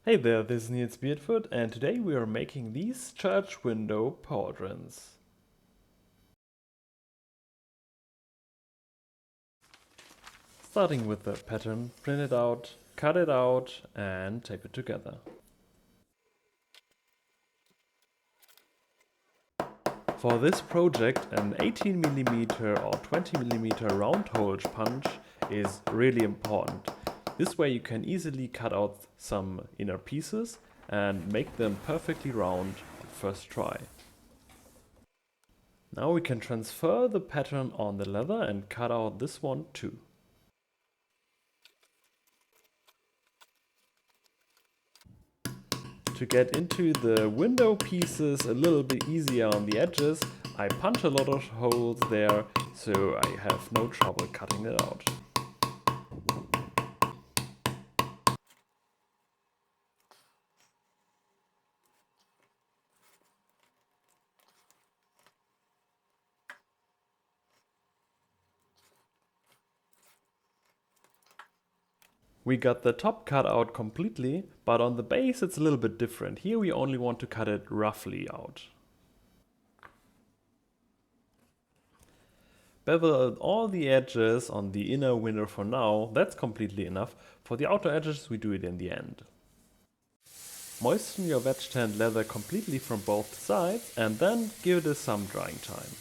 Hey there, this is Niels Beardfoot, and today we are making these church window pauldrons. Starting with the pattern, print it out, cut it out and tape it together. For this project, an 18mm or 20mm round hole punch is really important. This way you can easily cut out some inner pieces and make them perfectly round on first try. Now we can transfer the pattern on the leather and cut out this one too. To get into the window pieces a little bit easier on the edges, I punch a lot of holes there, so I have no trouble cutting it out. We got the top cut out completely, but on the base it's a little bit different. Here we only want to cut it roughly out. Bevel all the edges on the inner window for now, that's completely enough. For the outer edges we do it in the end. Moisten your wedge tanned leather completely from both sides and then give it some drying time.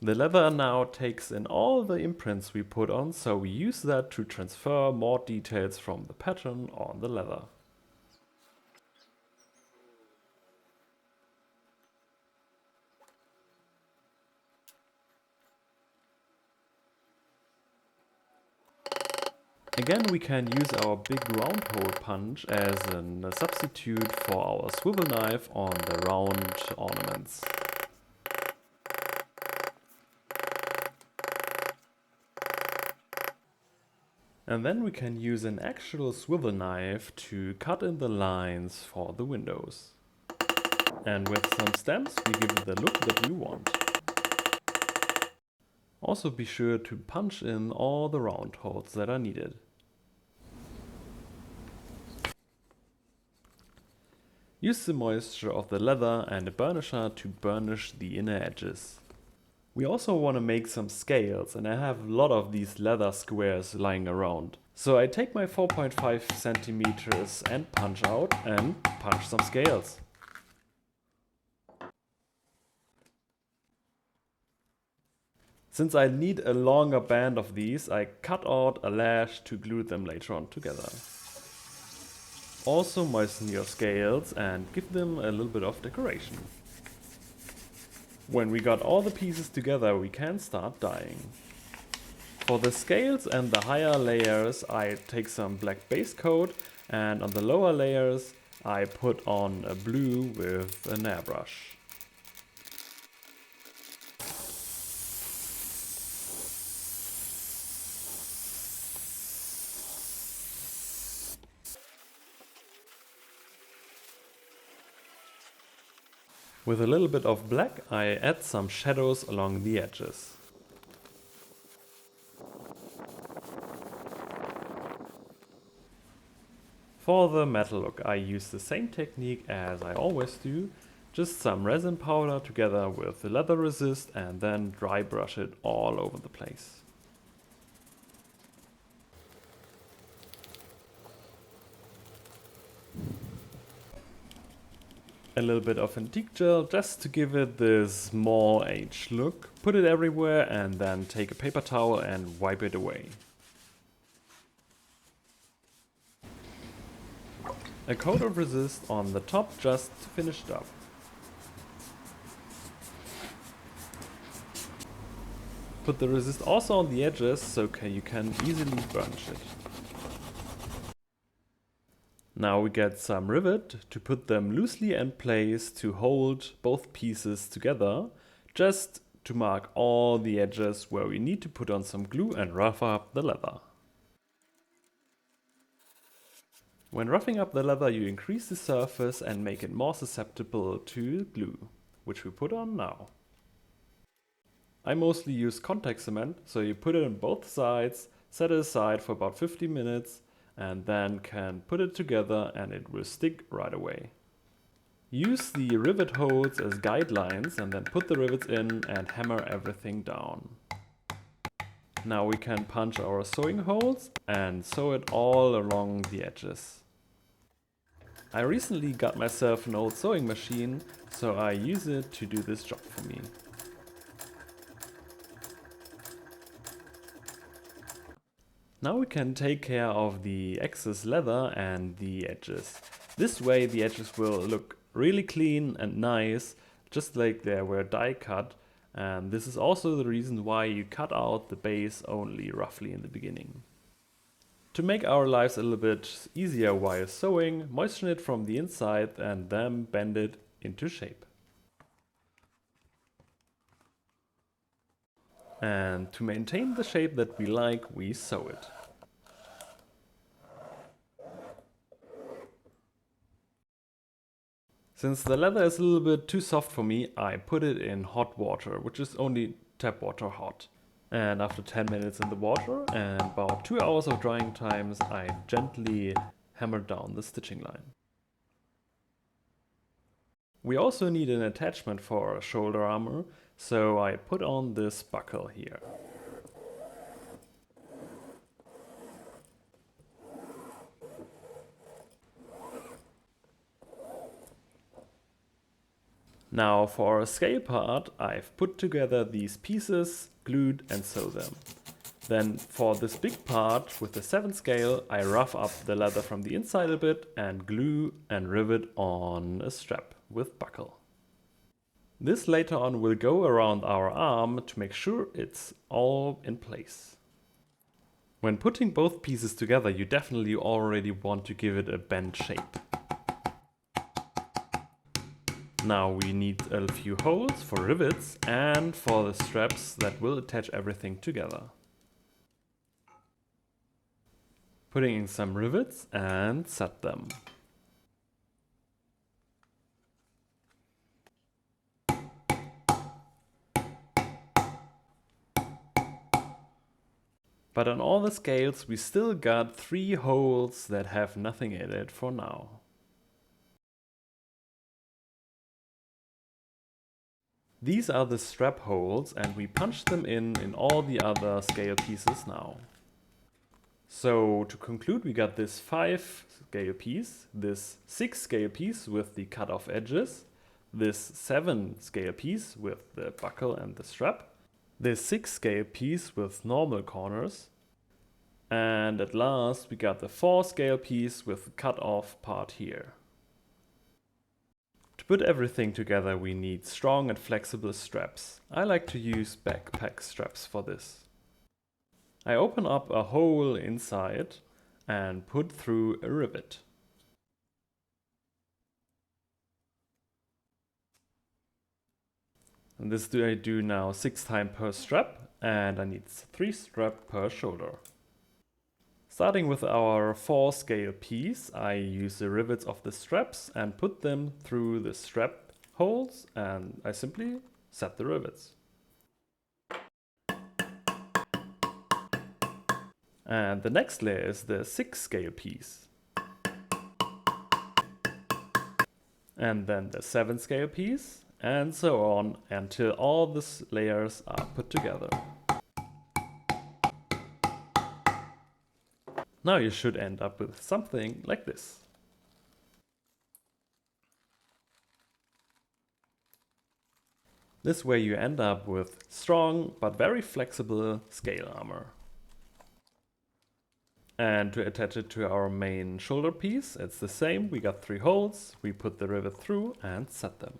The leather now takes in all the imprints we put on, so we use that to transfer more details from the pattern on the leather. Again, we can use our big round hole punch as a substitute for our swivel knife on the round ornaments. And then we can use an actual swivel knife to cut in the lines for the windows. And with some stamps we give it the look that we want. Also be sure to punch in all the round holes that are needed. Use the moisture of the leather and a burnisher to burnish the inner edges. We also want to make some scales, and I have a lot of these leather squares lying around. So I take my 4.5 centimeters and punch out and punch some scales. Since I need a longer band of these, I cut out a lash to glue them later on together. Also moisten your scales and give them a little bit of decoration. When we got all the pieces together, we can start dyeing. For the scales and the higher layers, I take some black base coat, and on the lower layers I put on a blue with an airbrush. With a little bit of black, I add some shadows along the edges. For the metal look, I use the same technique as I always do, just some resin powder together with the leather resist and then dry brush it all over the place. A little bit of antique gel just to give it this more aged look. Put it everywhere and then take a paper towel and wipe it away. A coat of resist on the top just to finish it up. Put the resist also on the edges so you can easily burnish it. Now we get some rivet to put them loosely in place to hold both pieces together, just to mark all the edges where we need to put on some glue and rough up the leather. When roughing up the leather, you increase the surface and make it more susceptible to glue, which we put on now. I mostly use contact cement, so you put it on both sides, set it aside for about 50 minutes, and then can put it together and it will stick right away. Use the rivet holes as guidelines and then put the rivets in and hammer everything down. Now we can punch our sewing holes and sew it all along the edges. I recently got myself an old sewing machine, so I use it to do this job for me. Now we can take care of the excess leather and the edges. This way the edges will look really clean and nice, just like they were die cut. And this is also the reason why you cut out the base only roughly in the beginning. To make our lives a little bit easier while sewing, moisten it from the inside and then bend it into shape. And to maintain the shape that we like, we sew it. Since the leather is a little bit too soft for me, I put it in hot water, which is only tap water hot. And after 10 minutes in the water and about 2 hours of drying times, I gently hammered down the stitching line. We also need an attachment for our shoulder armor, so I put on this buckle here. Now for our scale part, I've put together these pieces, glued and sewed them. Then for this big part with the 7 scale, I rough up the leather from the inside a bit and glue and rivet on a strap with buckle. This later on will go around our arm to make sure it's all in place. When putting both pieces together, you definitely already want to give it a bend shape. Now we need a few holes for rivets and for the straps that will attach everything together. Putting in some rivets and set them. But on all the scales we still got 3 holes that have nothing in it for now. These are the strap holes and we punch them in all the other scale pieces now. So to conclude, we got this 5 scale piece, this 6 scale piece with the cut off edges, this 7 scale piece with the buckle and the strap, this 6 scale piece with normal corners, and at last we got the 4 scale piece with the cut off part here. To put everything together we need strong and flexible straps. I like to use backpack straps for this. I open up a hole inside and put through a rivet. And this I do now 6 times per strap, and I need 3 straps per shoulder. Starting with our 4 scale piece, I use the rivets of the straps and put them through the strap holes, and I simply set the rivets. And the next layer is the 6 scale piece. And then the 7 scale piece, and so on until all the layers are put together. Now you should end up with something like this. This way you end up with strong but very flexible scale armor. And to attach it to our main shoulder piece, it's the same. We got 3 holes, we put the rivet through and set them.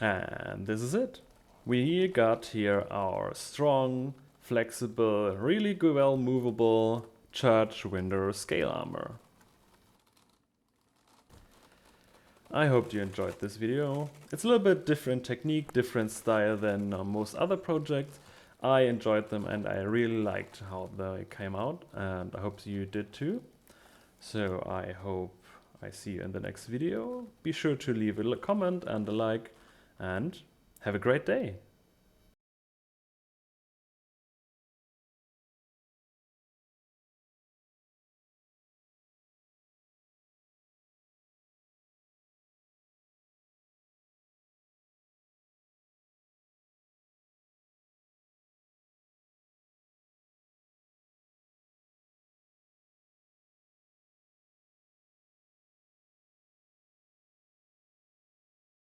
And this is it. We got here our strong, flexible, really well movable church window scale armor. I hope you enjoyed this video. It's a little bit different technique, different style than most other projects. I enjoyed them and I really liked how they came out, and I hope you did too. So I hope I see you in the next video. Be sure to leave a comment and a like, and have a great day.